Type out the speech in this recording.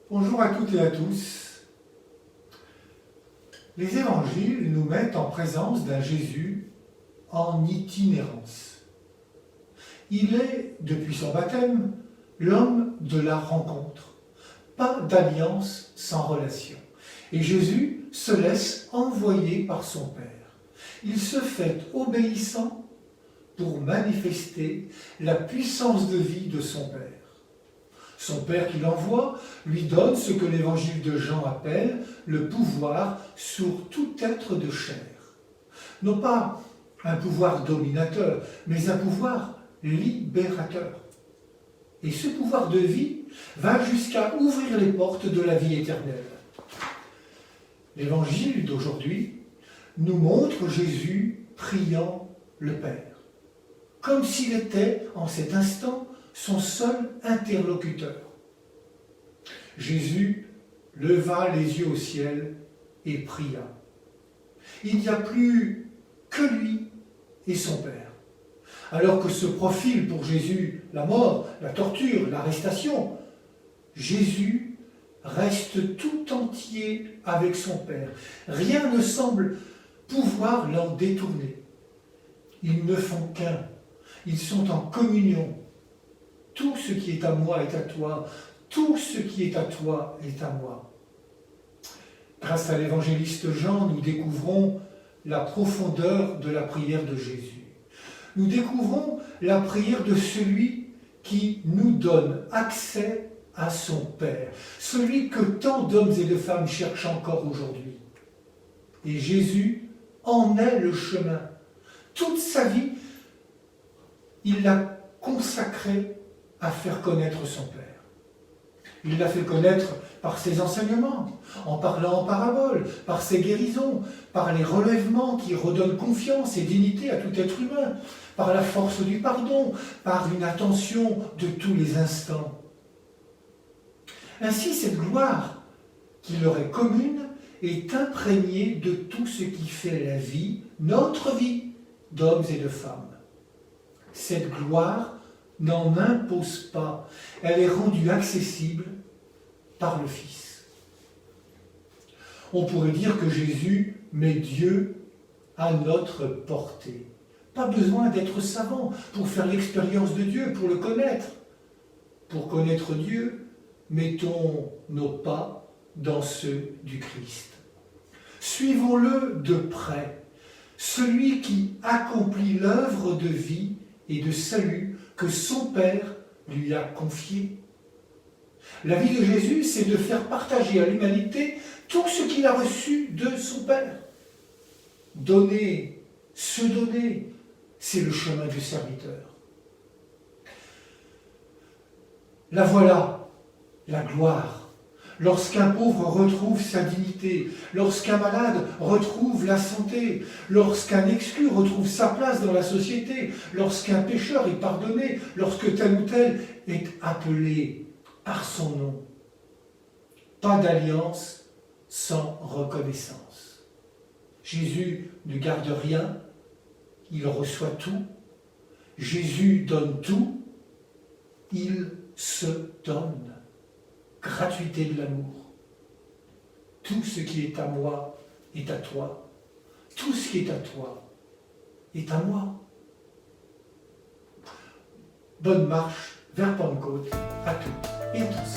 Bonjour à toutes et à tous. Les évangiles nous mettent en présence d'un Jésus en itinérance. Il est, depuis son baptême, l'homme de la rencontre. Pas d'alliance sans relation. Et Jésus se laisse envoyer par son Père. Il se fait obéissant pour manifester la puissance de vie de son Père. Son Père qui l'envoie lui donne ce que l'évangile de Jean appelle le pouvoir sur tout être de chair. Non pas un pouvoir dominateur, mais un pouvoir libérateur. Et ce pouvoir de vie va jusqu'à ouvrir les portes de la vie éternelle. L'évangile d'aujourd'hui nous montre Jésus priant le Père, comme s'il était en cet instant son seul interlocuteur. Jésus leva les yeux au ciel et pria. Il n'y a plus que lui et son Père. Alors que se profile pour Jésus la mort, la torture, l'arrestation, Jésus reste tout entier avec son Père. Rien ne semble pouvoir l'en détourner. Ils ne font qu'un. Ils sont en communion. Tout ce qui est à moi est à toi. Tout ce qui est à toi est à moi. Grâce à l'évangéliste Jean, nous découvrons la profondeur de la prière de Jésus. Nous découvrons la prière de celui qui nous donne accès à son Père, celui que tant d'hommes et de femmes cherchent encore aujourd'hui. Et Jésus en est le chemin. Toute sa vie, il l'a consacrée à faire connaître son Père. Il l'a fait connaître par ses enseignements, en parlant en paraboles, par ses guérisons, par les relèvements qui redonnent confiance et dignité à tout être humain, par la force du pardon, par une attention de tous les instants. Ainsi, cette gloire qui leur est commune est imprégnée de tout ce qui fait la vie, notre vie, d'hommes et de femmes. Cette gloire n'en impose pas, elle est rendue accessible par le Fils. On pourrait dire que Jésus met Dieu à notre portée. Pas besoin d'être savant pour faire l'expérience de Dieu, pour le connaître. Pour connaître Dieu, mettons nos pas dans ceux du Christ. Suivons-le de près, celui qui accomplit l'œuvre de vie et de salut que son Père lui a confiée. La vie de Jésus, c'est de faire partager à l'humanité tout ce qu'il a reçu de son Père. Donner, se donner, c'est le chemin du serviteur. La voilà, la gloire. Lorsqu'un pauvre retrouve sa dignité, lorsqu'un malade retrouve la santé, lorsqu'un exclu retrouve sa place dans la société, lorsqu'un pécheur est pardonné, lorsque tel ou tel est appelé par son nom. Pas d'alliance sans reconnaissance. Jésus ne garde rien, il reçoit tout. Jésus donne tout, il se donne. Gratuité de l'amour. Tout ce qui est à moi est à toi. Tout ce qui est à toi est à moi. Bonne marche vers Pentecôte à toutes et à tous.